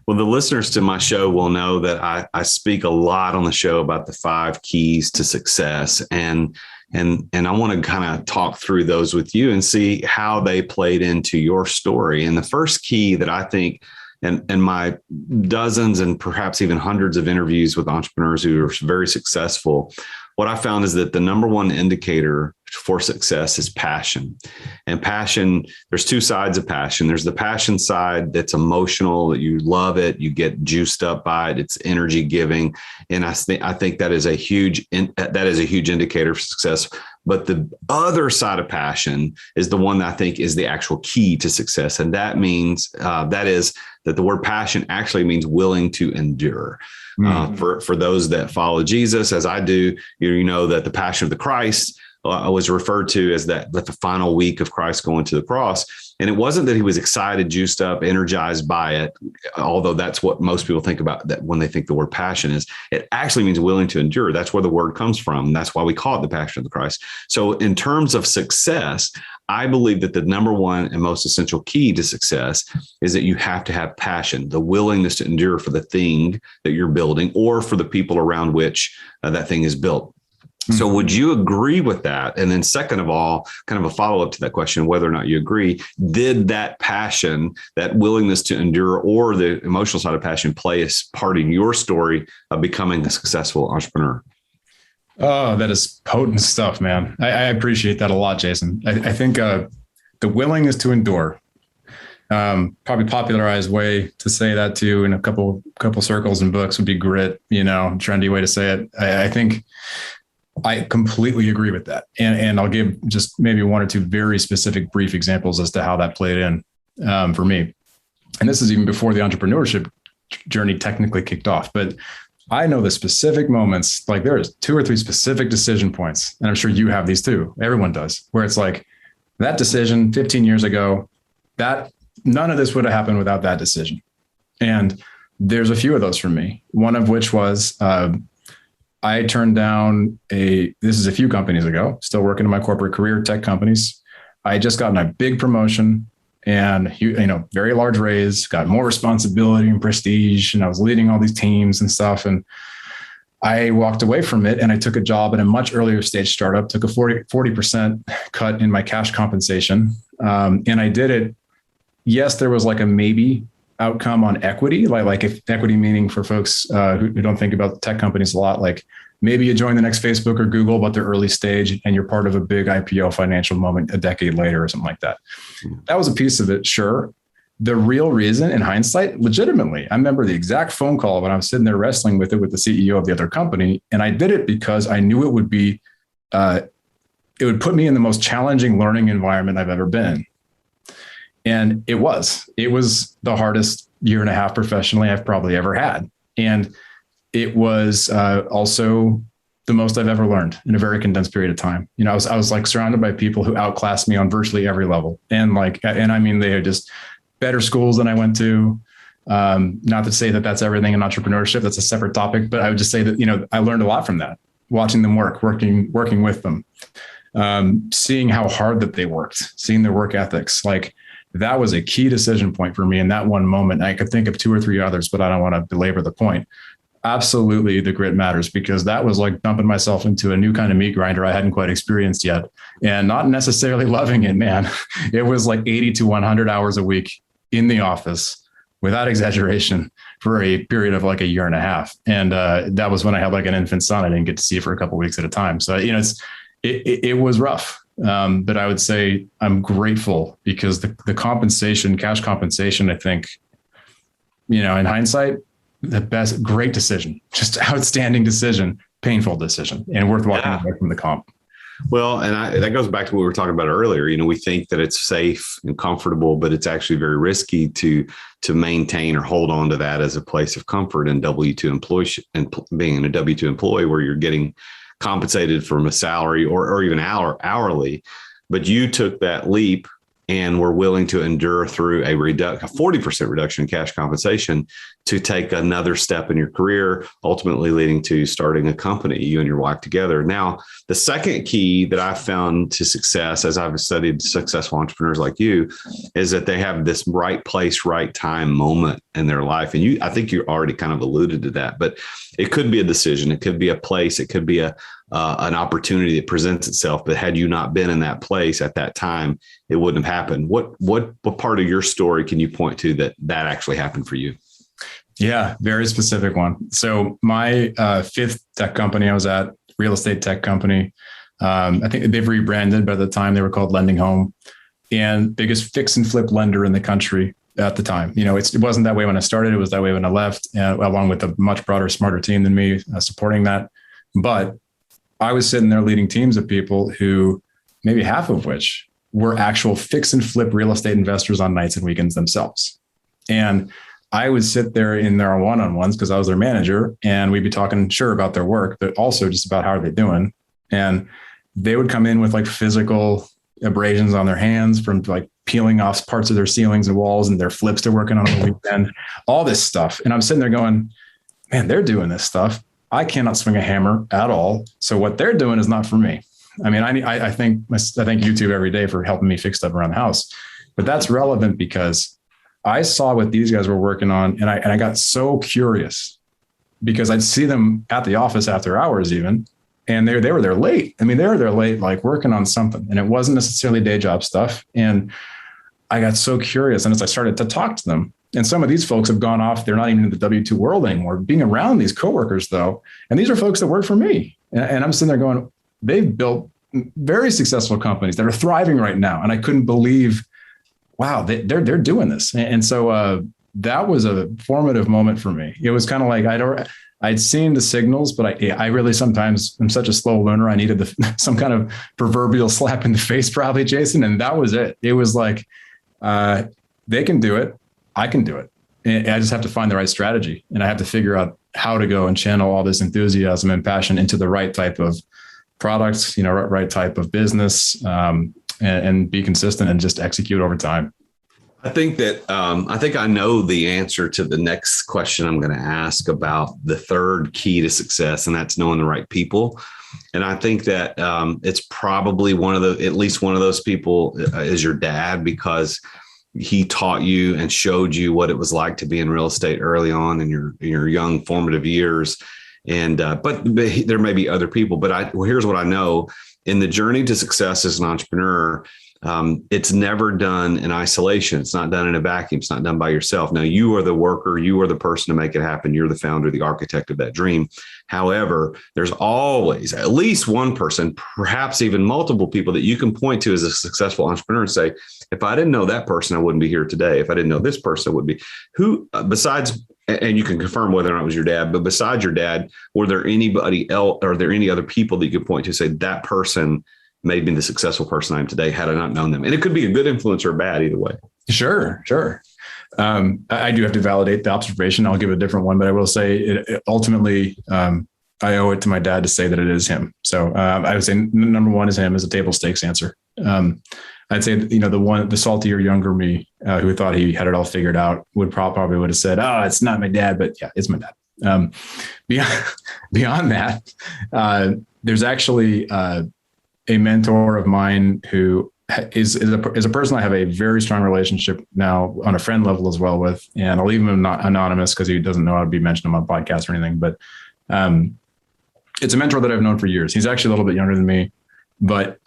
Well, the listeners to my show will know that I speak a lot on the show about the 5 keys to success. And I want to kind of talk through those with you and see how they played into your story. And the first key that I think, and my dozens and perhaps even hundreds of interviews with entrepreneurs who are very successful, what I found is that the number one indicator for success is passion. And passion, there's 2 sides of passion. There's the passion side that's emotional, that you love it, you get juiced up by it, it's energy giving. And I think that is a huge indicator for success. But the other side of passion is the one that I think is the actual key to success. And that means that the word passion actually means willing to endure. For those that follow Jesus, as I do, you know that the passion of the Christ was referred to as that the final week of Christ going to the cross. And it wasn't that he was excited, juiced up, energized by it, although that's what most people think about that when they think the word passion is. It actually means willing to endure. That's where the word comes from. That's why we call it the passion of the Christ. So in terms of success, I believe that the number one and most essential key to success is that you have to have passion, the willingness to endure for the thing that you're building or for the people around which that thing is built. So would you agree with that? And then second of all, kind of a follow-up to that question, whether or not you agree, did that passion, that willingness to endure or the emotional side of passion play a part in your story of becoming a successful entrepreneur? Oh, that is potent stuff, man. I appreciate that a lot, Jason. I think the willingness to endure, probably popularized way to say that too in a couple circles and books would be grit, trendy way to say it. I think I completely agree with that. And I'll give just maybe 1 or 2 very specific brief examples as to how that played in for me. And this is even before the entrepreneurship journey technically kicked off. But I know the specific moments, like there's 2 or 3 specific decision points. And I'm sure you have these too. Everyone does, where it's like that decision 15 years ago, that none of this would have happened without that decision. And there's a few of those for me. One of which was, I turned down this is a few companies ago, still working in my corporate career, tech companies. I had just gotten a big promotion and, very large raise, got more responsibility and prestige. And I was leading all these teams and stuff. And I walked away from it and I took a job at a much earlier stage startup, took a 40% cut in my cash compensation. And I did it. Yes, there was like a maybe outcome on equity, like if equity meaning for folks who don't think about tech companies a lot, like maybe you join the next Facebook or Google, but they're early stage and you're part of a big IPO financial moment a decade later or something like that. That was a piece of it. Sure. The real reason in hindsight, legitimately, I remember the exact phone call when I was sitting there wrestling with it with the CEO of the other company. And I did it because I knew it would be, it would put me in the most challenging learning environment I've ever been in. And it was the hardest 1.5 years professionally I've probably ever had. And it was also the most I've ever learned in a very condensed period of time. I was like surrounded by people who outclassed me on virtually every level. And I mean, they had just better schools than I went to. Not to say that that's everything in entrepreneurship. That's a separate topic, but I would just say that, I learned a lot from that, watching them working with them, seeing how hard that they worked, seeing their work ethics. That was a key decision point for me in that one moment. I could think of 2 or 3 others, but I don't want to belabor the point. Absolutely, the grit matters because that was like dumping myself into a new kind of meat grinder I hadn't quite experienced yet and not necessarily loving it, man. It was like 80 to 100 hours a week in the office without exaggeration for a period of like 1.5 years. And that was when I had like an infant son. I didn't get to see for a couple of weeks at a time. So, it was rough. But I would say I'm grateful because the compensation, cash compensation, I think, in hindsight, the best, great decision, just outstanding decision, painful decision, and worth walking away from the comp. Well, and that goes back to what we were talking about earlier. We think that it's safe and comfortable, but it's actually very risky to maintain or hold on to that as a place of comfort in W-2 employee and being a W-2 employee where you're getting compensated from a salary or even hourly, but you took that leap and were willing to endure through a 40% reduction in cash compensation to take another step in your career, ultimately leading to starting a company, you and your wife together. Now, the second key that I've found to success, as I've studied successful entrepreneurs like you, is that they have this right place, right time moment in their life. And I think you already kind of alluded to that, but it could be a decision. It could be a place. It could be an opportunity that presents itself. But had you not been in that place at that time, it wouldn't have happened. What part of your story can you point to that actually happened for you? Yeah, very specific one. So my fifth tech company I was at, real estate tech company, I think they've rebranded. By the time they were called Lending Home, and biggest fix and flip lender in the country at the time. It wasn't that way when I started. It was that way when I left, along with a much broader, smarter team than me supporting that. But I was sitting there leading teams of people who, maybe half of which were actual fix and flip real estate investors on nights and weekends themselves. And I would sit there in their one-on-ones because I was their manager, and we'd be talking about their work, but also just about how are they doing. And they would come in with like physical abrasions on their hands from like peeling off parts of their ceilings and walls, and their flips they're working on the weekend, all this stuff. And I'm sitting there going, man, they're doing this stuff. I cannot swing a hammer at all. So what they're doing is not for me. I mean, I thank YouTube every day for helping me fix stuff around the house, but that's relevant because I saw what these guys were working on, and I got so curious because I'd see them at the office after hours even, and they were there late. I mean, they were there late, like working on something, and it wasn't necessarily day job stuff. And I got so curious, and as I started to talk to them, and some of these folks have gone off, they're not even in the W-2 world anymore, being around these coworkers though. And these are folks that work for me. And I'm sitting there going, they've built very successful companies that are thriving right now. And I couldn't believe, wow, they're doing this. And so that was a formative moment for me. It was kind of like, I'd seen the signals, but I really sometimes am such a slow learner. I needed some kind of proverbial slap in the face, probably, Jason. And that was it. It was like, they can do it. I can do it. And I just have to find the right strategy, and I have to figure out how to go and channel all this enthusiasm and passion into the right type of products, right type of business, and be consistent and just execute over time. I think that I think I know the answer to the next question I'm going to ask about the third key to success, and that's knowing the right people. And I think that it's probably at least one of those people is your dad, because he taught you and showed you what it was like to be in real estate early on in your young formative years. And but there may be other people, but here's what I know: in the journey to success as an entrepreneur, it's never done in isolation. It's not done in a vacuum. It's not done by yourself. Now, you are the worker. You are the person to make it happen. You're the founder, the architect of that dream. However, there's always at least one person, perhaps even multiple people, that you can point to as a successful entrepreneur and say, if I didn't know that person, I wouldn't be here today. If I didn't know this person, I would be. Who besides, and you can confirm whether or not it was your dad, but besides your dad, were there anybody else? Are there any other people that you could point to, say that person made me the successful person I am today had I not known them? And it could be a good influence or bad, either way. Sure. I do have to validate the observation. I'll give a different one, but I will say it ultimately, I owe it to my dad to say that it is him. So I would say number one is him, as a table stakes answer. I'd say, the saltier younger me who thought he had it all figured out would probably have said, "Oh, it's not my dad," but yeah, it's my dad. Beyond that, there's actually a mentor of mine who is a person I have a very strong relationship now on a friend level as well with, and I'll leave him anonymous because he doesn't know how to be mentioned on my podcast or anything. But it's a mentor that I've known for years. He's actually a little bit younger than me, but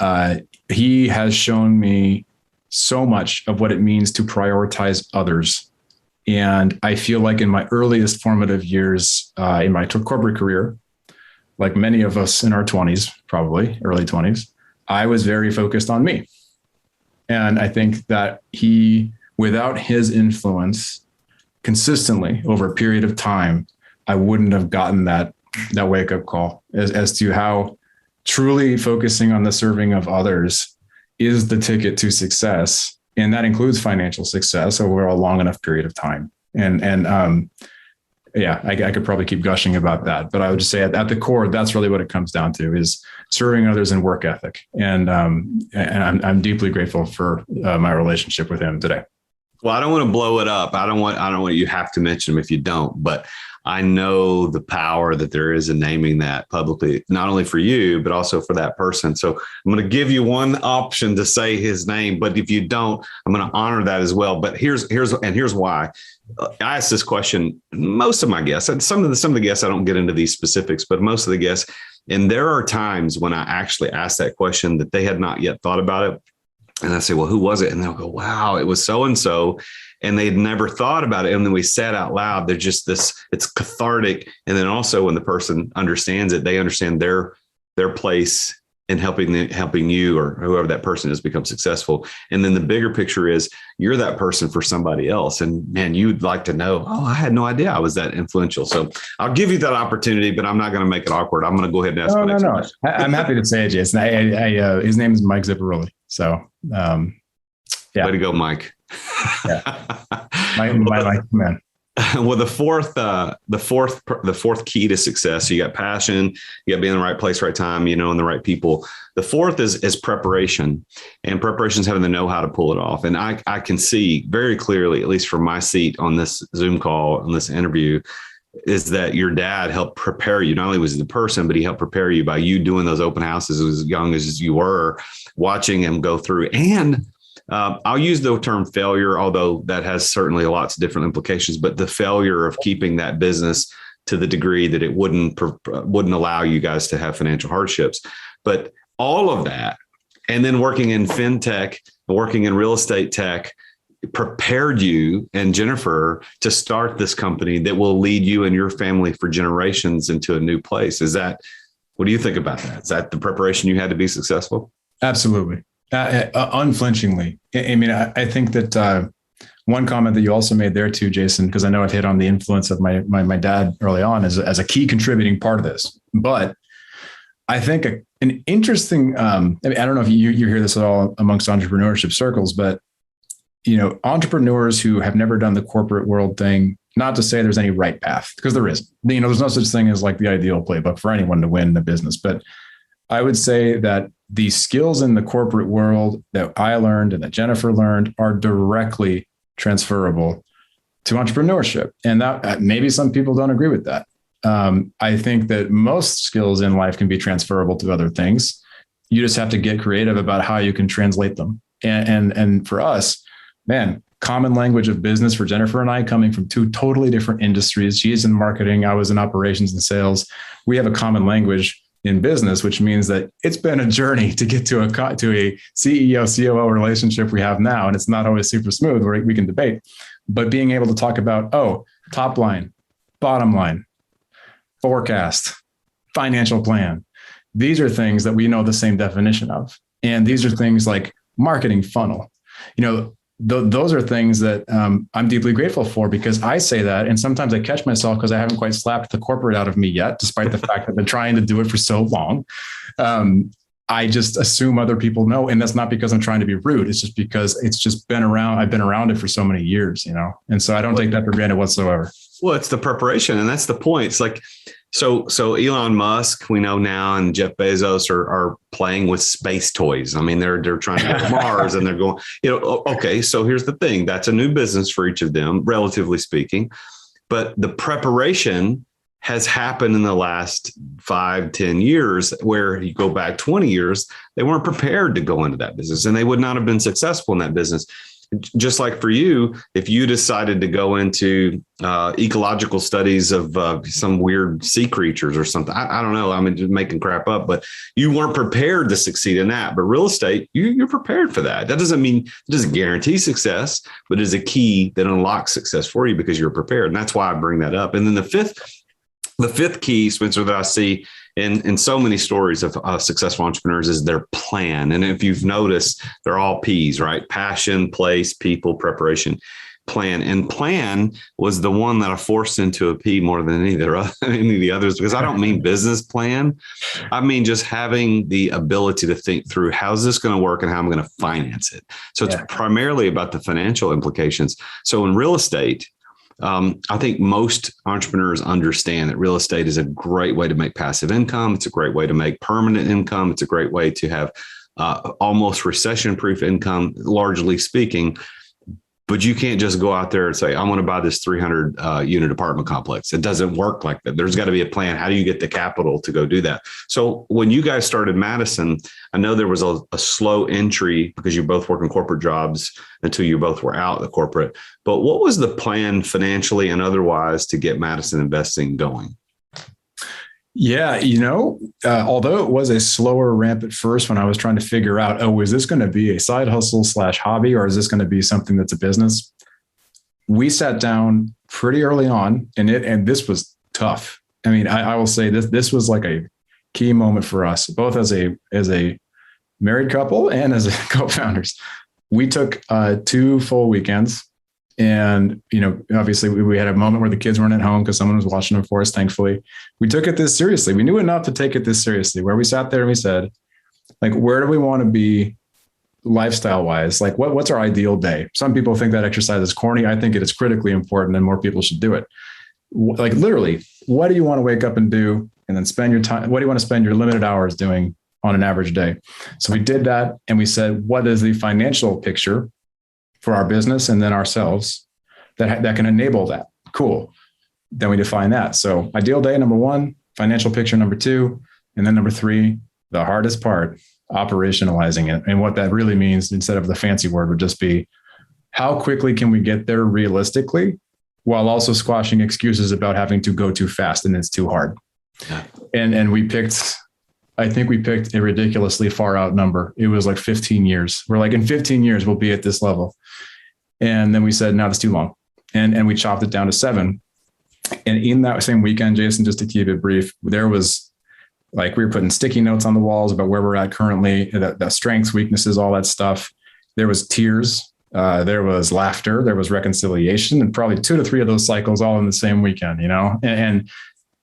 he has shown me so much of what it means to prioritize others. And I feel like in my earliest formative years in my corporate career, like many of us in our 20s, probably early 20s, I was very focused on me. And I think that without his influence consistently over a period of time, I wouldn't have gotten that wake-up call as to how truly focusing on the serving of others is the ticket to success. And that includes financial success over a long enough period of time. And yeah, I could probably keep gushing about that, but I would just say at the core, that's really what it comes down to, is serving others and work ethic. And I'm deeply grateful for my relationship with him today. Well, I don't want to blow it up. I don't want you have to mention him if you don't, but I know the power that there is in naming that publicly, not only for you, but also for that person. So I'm going to give you one option to say his name, but if you don't, I'm going to honor that as well. But here's why. I asked this question, most of my guests, and some of the guests, I don't get into these specifics, but most of the guests, and there are times when I actually ask that question that they had not yet thought about it. And I say, well, who was it? And they'll go, wow, it was so-and-so. And they'd never thought about it. And then we said out loud, they're just it's cathartic. And then also when the person understands it, they understand their place in helping you or whoever that person is become successful. And then the bigger picture is you're that person for somebody else. And man, you'd like to know, oh, I had no idea I was that influential. So I'll give you that opportunity, but I'm not going to make it awkward. I'm going to go ahead and ask my next question. I'm happy to say it, Jason. His name is Mike Zipparoli. So, yeah. Way to go, Mike. Yeah. My man. Well, the fourth key to success, you got passion, you got to be in the right place, right time, and the right people. The fourth is preparation, and preparation is having the know-how to pull it off. And I can see very clearly, at least from my seat on this Zoom call, on this interview, is that your dad helped prepare you. Not only was he the person, but he helped prepare you by you doing those open houses as young as you were, watching him go through. And I'll use the term failure, although that has certainly lots of different implications, but the failure of keeping that business to the degree that it wouldn't allow you guys to have financial hardships. But all of that, and then working in fintech, working in real estate tech, prepared you and Jennifer to start this company that will lead you and your family for generations into a new place. What do you think about that? Is that the preparation you had to be successful? Absolutely. Unflinchingly. I mean, I think that one comment that you also made there too, Jason, because I know I've hit on the influence of my dad early on as a key contributing part of this. But I think an interesting, I don't know if you hear this at all amongst entrepreneurship circles, but entrepreneurs who have never done the corporate world thing, not to say there's any right path, because there isn't. There's no such thing as like the ideal playbook for anyone to win the business. But I would say that the skills in the corporate world that I learned and that Jennifer learned are directly transferable to entrepreneurship. And that maybe some people don't agree with that. I think that most skills in life can be transferable to other things. You just have to get creative about how you can translate them. And for us, man, common language of business for Jennifer and I, coming from two totally different industries. She is in marketing. I was in operations and sales. We have a common language in business, which means that it's been a journey to get to a CEO, COO relationship we have now. And it's not always super smooth, where we can debate, but being able to talk about, top line, bottom line, forecast, financial plan. These are things that we know the same definition of. And these are things like marketing funnel. Those are things that I'm deeply grateful for, because I say that. And sometimes I catch myself because I haven't quite slapped the corporate out of me yet, despite the fact that I've been trying to do it for so long. I just assume other people know. And that's not because I'm trying to be rude. It's just because it's just been around. I've been around it for so many years, and so I don't take that for granted whatsoever. Well, it's the preparation. And that's the point. It's like, so Elon Musk, we know now, and Jeff Bezos are playing with space toys. I mean, they're trying to go to Mars, and they're going, okay, so here's the thing. That's a new business for each of them, relatively speaking. But the preparation has happened in the last 5-10 years, where you go back 20 years, they weren't prepared to go into that business, and they would not have been successful in that business. Just like for you, if you decided to go into ecological studies of some weird sea creatures or something, I don't know. I'm just making crap up, but you weren't prepared to succeed in that. But real estate, you're prepared for that. That doesn't guarantee success, but is a key that unlocks success for you because you're prepared. And that's why I bring that up. And then the fifth key, Spencer, that I see in so many stories of successful entrepreneurs is their plan. And if you've noticed, they're all P's, right? Passion, place, people, preparation, plan. And plan was the one that I forced into a P more than any of the others, because I don't mean business plan. I mean just having the ability to think through, how's this going to work and how I'm going to finance it. So it's primarily about the financial implications. So in real estate, I think most entrepreneurs understand that real estate is a great way to make passive income. It's a great way to make permanent income. It's a great way to have almost recession-proof income, largely speaking. But you can't just go out there and say, I'm going to buy this 300 unit apartment complex. It doesn't work like that. There's got to be a plan. How do you get the capital to go do that? So when you guys started Madison, I know there was a slow entry because you both worked in corporate jobs until you both were out of the corporate. But what was the plan financially and otherwise to get Madison Investing going? Yeah, although it was a slower ramp at first when I was trying to figure out, is this going to be a side hustle / hobby, or is this going to be something that's a business? We sat down pretty early on and this was tough. I mean, I will say this was like a key moment for us, both as a married couple and as co-founders. We took 2 full weekends. And, obviously we had a moment where the kids weren't at home because someone was watching them for us, thankfully. We took it this seriously. We knew enough to take it this seriously, where we sat there and we said, like, where do we want to be lifestyle wise? Like, what's our ideal day? Some people think that exercise is corny. I think it is critically important and more people should do it. Like, literally, what do you want to wake up and do? And then spend your time. What do you want to spend your limited hours doing on an average day? So we did that. And we said, what is the financial picture for our business and then ourselves that can enable that? Cool. Then we define that. So ideal day, number 1, financial picture, number 2, and then number 3, the hardest part, operationalizing it. And what that really means, instead of the fancy word, would just be how quickly can we get there realistically while also squashing excuses about having to go too fast and it's too hard. Yeah. And I think we picked a ridiculously far out number. It was like 15 years. We're like, in 15 years, we'll be at this level. And then we said, no, that's too long. And we chopped it down to 7. And in that same weekend, Jason, just to keep it brief, there was like, we were putting sticky notes on the walls about where we're at currently, the strengths, weaknesses, all that stuff. There was tears. There was laughter. There was reconciliation, and probably 2 to 3 of those cycles all in the same weekend, and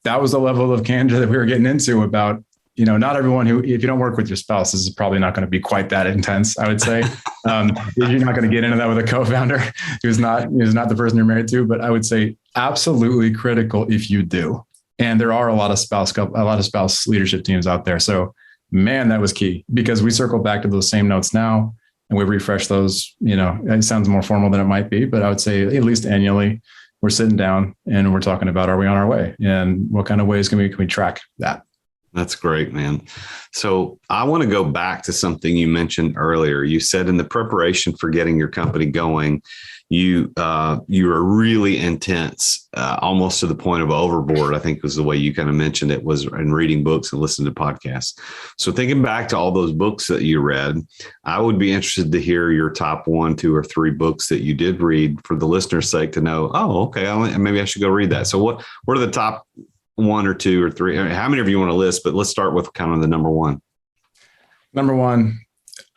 that was the level of candor that we were getting into about, not everyone if you don't work with your spouse, this is probably not going to be quite that intense, I would say. You're not going to get into that with a co-founder who's not the person you're married to, but I would say absolutely critical if you do. And there are a lot of spouse leadership teams out there. So man, that was key, because we circle back to those same notes now and we refresh those. It sounds more formal than it might be, but I would say at least annually we're sitting down and we're talking about, are we on our way? And what kind of ways can we track that? That's great, man. So I want to go back to something you mentioned earlier. You said in the preparation for getting your company going, you were really intense, almost to the point of overboard, I think was the way you kind of mentioned it, was in reading books and listening to podcasts. So thinking back to all those books that you read, I would be interested to hear your top 1, 2, or 3 books that you did read for the listener's sake to know, okay, maybe I should go read that. So what are the top 1 or 2 or 3? How many of you want to list? But let's start with kind of the number 1. Number 1,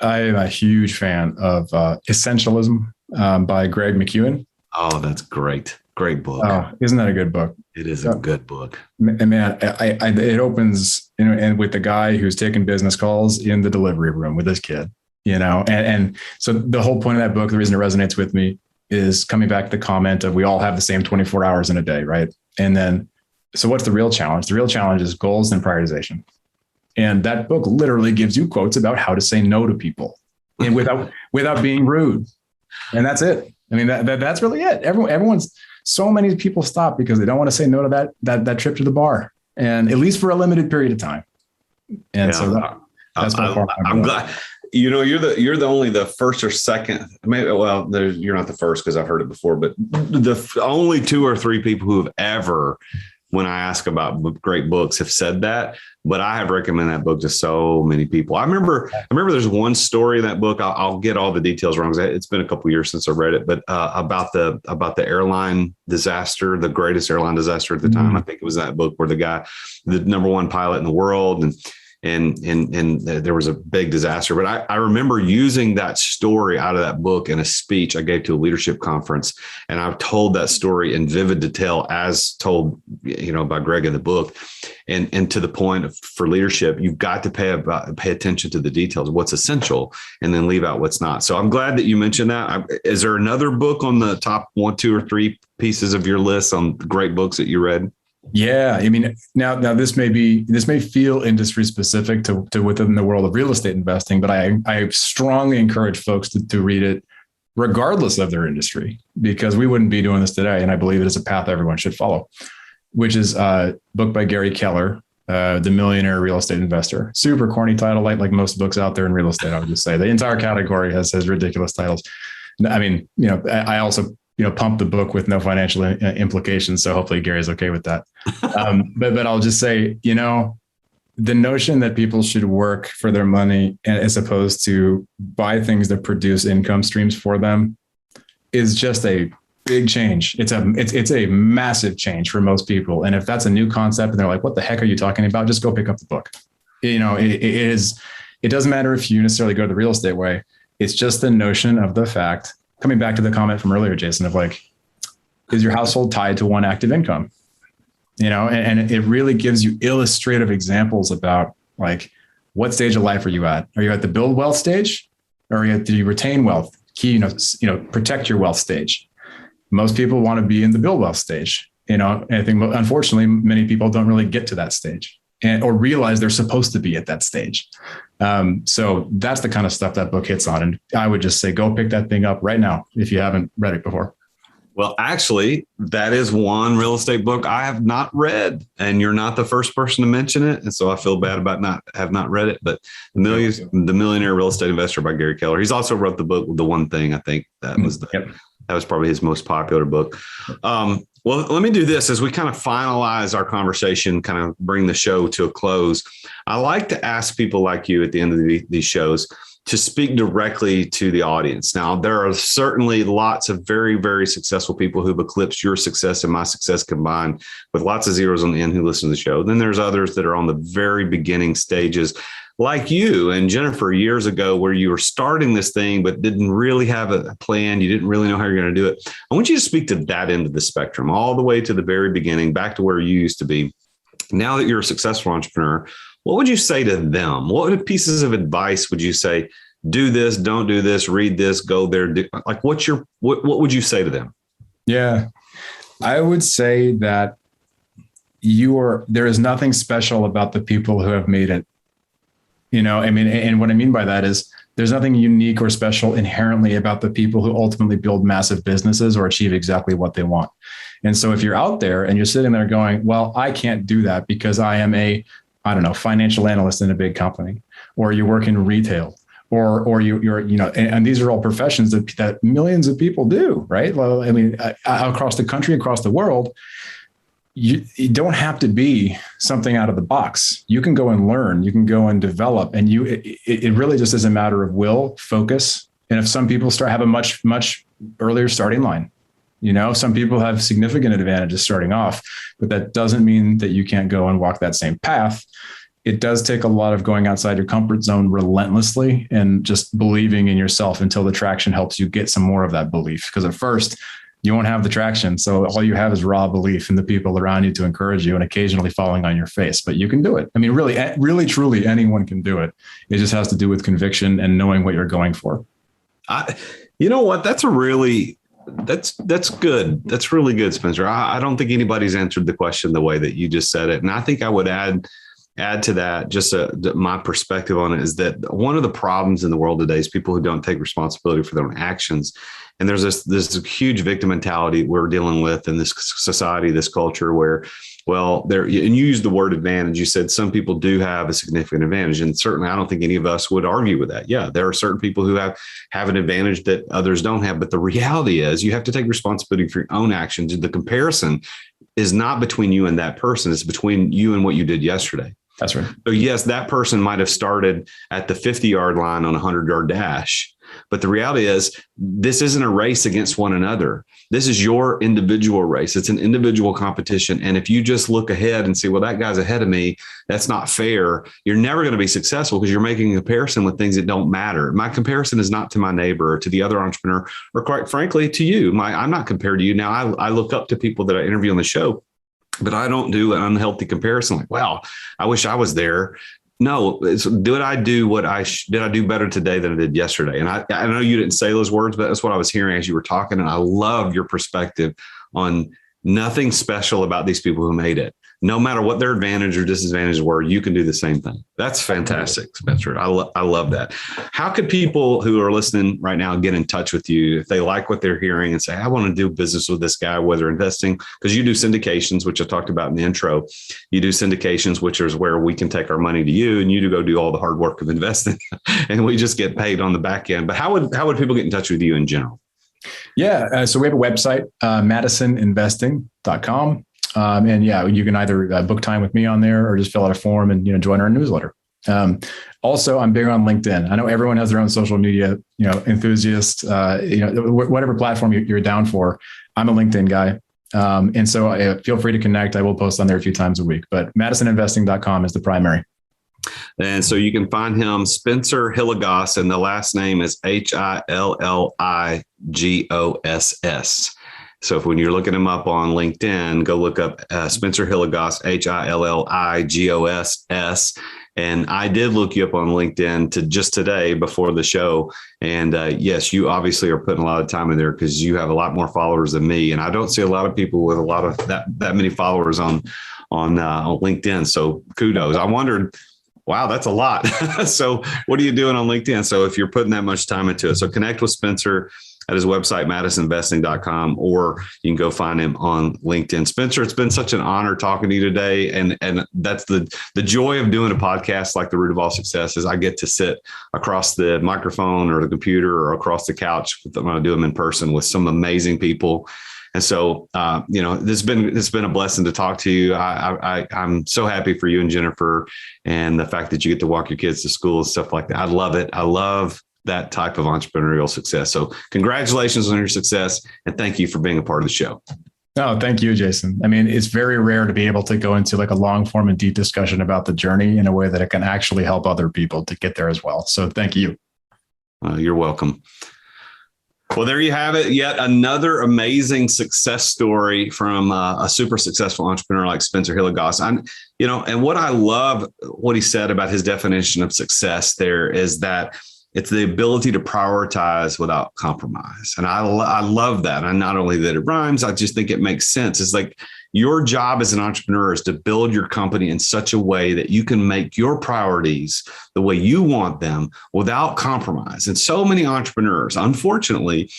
I am a huge fan of Essentialism by Greg McKeown. Oh, that's great. Great book. Oh, isn't that a good book? It is a good book. Man, it opens, and with the guy who's taking business calls in the delivery room with his kid, and so the whole point of that book, the reason it resonates with me is coming back to the comment of we all have the same 24 hours in a day, right? And then, so what's the real challenge? The real challenge is goals and prioritization. And that book literally gives you quotes about how to say no to people and without being rude. And that's it. I mean, that's really it. So many people stop because they don't want to say no to that trip to the bar, and at least for a limited period of time. And so that's I'm glad. You're only the first or second. Maybe, you're not the first because I've heard it before, but the only 2 or 3 people who have ever, when I ask about great books, have said that. But I have recommended that book to so many people. I remember there's one story in that book. I'll get all the details wrong because it's been a couple of years since I read it. But about the airline disaster, the greatest airline disaster at the time. I think it was that book where the guy, the number 1 pilot in the world, and and there was a big disaster. But I remember using that story out of that book in a speech I gave to a leadership conference. And I've told that story in vivid detail as told, by Greg in the book. And to the point of, for leadership, you've got to pay attention to the details, what's essential, and then leave out what's not. So I'm glad that you mentioned that. Is there another book on the top 1, 2, or 3 pieces of your list on great books that you read? Yeah. I mean, now this may feel industry specific to within the world of real estate investing, but I strongly encourage folks to read it regardless of their industry, because we wouldn't be doing this today. And I believe it is a path everyone should follow, which is a book by Gary Keller, The Millionaire Real Estate Investor. Super corny title, like most books out there in real estate. I would just say the entire category has ridiculous titles. I mean, I also pump the book with no financial implications. So hopefully Gary's okay with that. But I'll just say, the notion that people should work for their money as opposed to buy things that produce income streams for them is just a big change. It's a massive change for most people. And if that's a new concept and they're like, what the heck are you talking about? Just go pick up the book. It doesn't matter if you necessarily go the real estate way. It's just the notion of the fact, coming back to the comment from earlier, Jason, of like, is your household tied to one active income? And it really gives you illustrative examples about like, what stage of life are you at? Are you at the build wealth stage, or are you at the retain wealth, protect your wealth stage? Most people want to be in the build wealth stage. And I think unfortunately, many people don't really get to that stage or realize they're supposed to be at that stage. So that's the kind of stuff that book hits on. And I would just say, go pick that thing up right now if you haven't read it before. Well, actually, that is one real estate book I have not read, and you're not the first person to mention it. And so I feel bad about have not read it, but The Millionaire Real Estate Investor by Gary Keller. He's also wrote the book, The One Thing. I think that was probably his most popular book. Well, let me do this as we kind of finalize our conversation, kind of bring the show to a close. I like to ask people like you at the end of these shows to speak directly to the audience. Now, there are certainly lots of very, very successful people who've eclipsed your success and my success combined, with lots of zeros on the end who listen to the show. Then there's others that are on the very beginning stages, like you and Jennifer years ago, where you were starting this thing, but didn't really have a plan. You didn't really know how you're going to do it. I want you to speak to that end of the spectrum, all the way to the very beginning, back to where you used to be. Now that you're a successful entrepreneur, what would you say to them? What pieces of advice would you say? Do this, don't do this, read this, go there. Like, what would you say to them? Yeah, I would say that there is nothing special about the people who have made it. And what I mean by that is there's nothing unique or special inherently about the people who ultimately build massive businesses or achieve exactly what they want. And so if you're out there and you're sitting there going, well, I can't do that because I am financial analyst in a big company, or you work in retail, or you're, and these are all professions that millions of people do, right? Well, I mean, across the country, across the world, you don't have to be something out of the box. You can go and learn, you can go and develop, and it really just is a matter of will, focus. And if some people have a much, much earlier starting line, some people have significant advantages starting off, but that doesn't mean that you can't go and walk that same path. It does take a lot of going outside your comfort zone relentlessly and just believing in yourself until the traction helps you get some more of that belief. Because at first you won't have the traction. So all you have is raw belief in the people around you to encourage you and occasionally falling on your face, but you can do it. I mean, really, truly anyone can do it. It just has to do with conviction and knowing what you're going for. You know what? That's good. That's really good, Spencer. I don't think anybody's answered the question the way that you just said it. And I think I would add to that, just my perspective on it is that one of the problems in the world today is people who don't take responsibility for their own actions. And there's this huge victim mentality we're dealing with in this society, this culture where, and you used the word advantage. You said some people do have a significant advantage. And certainly I don't think any of us would argue with that. Yeah, there are certain people who have an advantage that others don't have. But the reality is you have to take responsibility for your own actions. The comparison is not between you and that person. It's between you and what you did yesterday. That's right. So yes, that person might have started at the 50-yard line on a 100-yard dash, But the reality is, this isn't a race against one another. This is your individual race. It's an individual competition. And if you just look ahead and say, well, that guy's ahead of me, that's not fair, you're never going to be successful because you're making a comparison with things that don't matter. My comparison is not to my neighbor or to the other entrepreneur, or quite frankly, to you. I'm not compared to you. Now, I look up to people that I interview on the show, but I don't do an unhealthy comparison like, wow, I wish I was there. No, did I do better today than I did yesterday? And I know you didn't say those words, but that's what I was hearing as you were talking. And I love your perspective on nothing special about these people who made it. No matter what their advantage or disadvantages were, you can do the same thing. That's fantastic, Spencer. I love that. How could people who are listening right now get in touch with you if they like what they're hearing and say, I want to do business with this guy, whether investing, because you do syndications, which I talked about in the intro. You do syndications, which is where we can take our money to you and you to go do all the hard work of investing and we just get paid on the back end. But how would people get in touch with you in general? Yeah. So we have a website, madisoninvesting.com. And yeah, you can either book time with me on there or just fill out a form and, join our newsletter. Also, I'm big on LinkedIn. I know everyone has their own social media, enthusiast, whatever platform you're down for. I'm a LinkedIn guy. And so feel free to connect. I will post on there a few times a week, but madisoninvesting.com is the primary. And so you can find him, Spencer Hilligoss, and the last name is Hilligoss. So when you're looking him up on LinkedIn, go look up Spencer Hilligoss, Hilligoss. And I did look you up on LinkedIn just today before the show. And yes, you obviously are putting a lot of time in there because you have a lot more followers than me. And I don't see a lot of people with a lot of that many followers on LinkedIn. So kudos. I wondered, wow, that's a lot. So what are you doing on LinkedIn? So if you're putting that much time into it, so connect with Spencer at his website, madisoninvesting.com, or you can go find him on LinkedIn. Spencer, it's been such an honor talking to you today. And that's the joy of doing a podcast like The Root of All Success is I get to sit across the microphone or the computer or across the couch when I do them in person with some amazing people. And so, it's been a blessing to talk to you. I'm so happy for you and Jennifer and the fact that you get to walk your kids to school and stuff like that. I love it. I love that type of entrepreneurial success. So congratulations on your success. And thank you for being a part of the show. Oh, thank you, Jason. I mean, it's very rare to be able to go into like a long form and deep discussion about the journey in a way that it can actually help other people to get there as well. So thank you. You're welcome. Well, there you have it. Yet another amazing success story from a super successful entrepreneur like Spencer Hilligoss. And what I love what he said about his definition of success there is that it's the ability to prioritize without compromise. And I love that. And not only that it rhymes, I just think it makes sense. It's like your job as an entrepreneur is to build your company in such a way that you can make your priorities the way you want them without compromise. And so many entrepreneurs, unfortunately,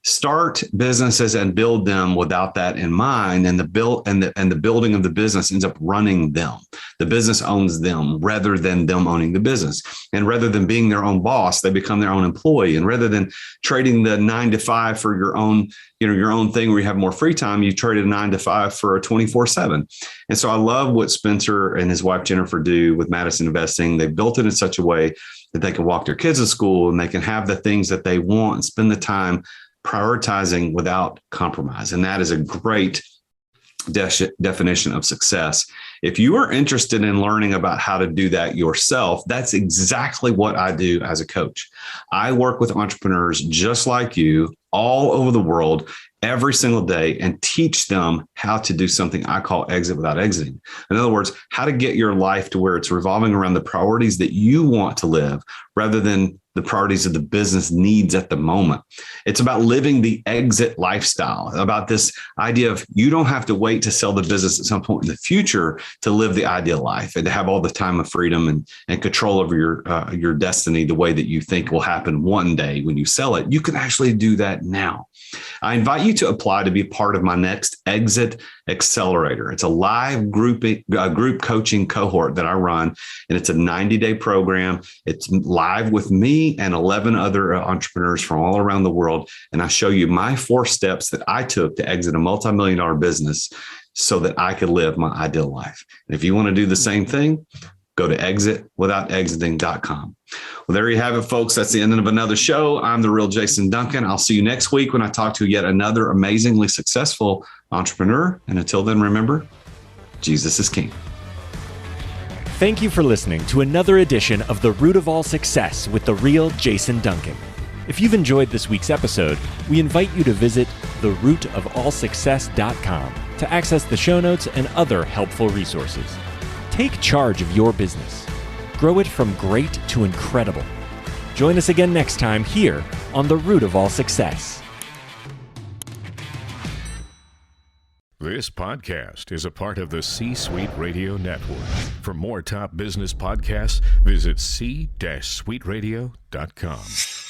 start businesses and build them without that in mind. And the building of the business ends up running them. The business owns them rather than them owning the business. And rather than being their own boss, they become their own employee. And rather than trading the 9 to 5 for your own thing where you have more free time, you traded a 9 to 5 for a 24/7. And so I love what Spencer and his wife, Jennifer, do with Madison Investing. They built it in such a way that they can walk their kids to school and they can have the things that they want and spend the time prioritizing without compromise. And that is a great definition of success. If you are interested in learning about how to do that yourself, that's exactly what I do as a coach. I work with entrepreneurs just like you all over the world every single day and teach them how to do something I call exit without exiting. In other words, how to get your life to where it's revolving around the priorities that you want to live rather than the priorities of the business needs at the moment. It's about living the exit lifestyle, about this idea of you don't have to wait to sell the business at some point in the future to live the ideal life and to have all the time of freedom and control over your destiny the way that you think will happen one day when you sell it. You can actually do that now. I invite you to apply to be part of my next Exit Accelerator. It's a live group coaching cohort that I run, and it's a 90-day program. It's live with me and 11 other entrepreneurs from all around the world. And I show you my 4 steps that I took to exit a multi-million-dollar business so that I could live my ideal life. And if you want to do the same thing, go to exitwithoutexiting.com. Well, there you have it, folks. That's the end of another show. I'm the real Jason Duncan. I'll see you next week when I talk to yet another amazingly successful entrepreneur. And until then, remember, Jesus is King. Thank you for listening to another edition of The Root of All Success with the real Jason Duncan. If you've enjoyed this week's episode, we invite you to visit therootofallsuccess.com to access the show notes and other helpful resources. Take charge of your business. Grow it from great to incredible. Join us again next time here on The Root of All Success. This podcast is a part of the C-Suite Radio Network. For more top business podcasts, visit c-suiteradio.com.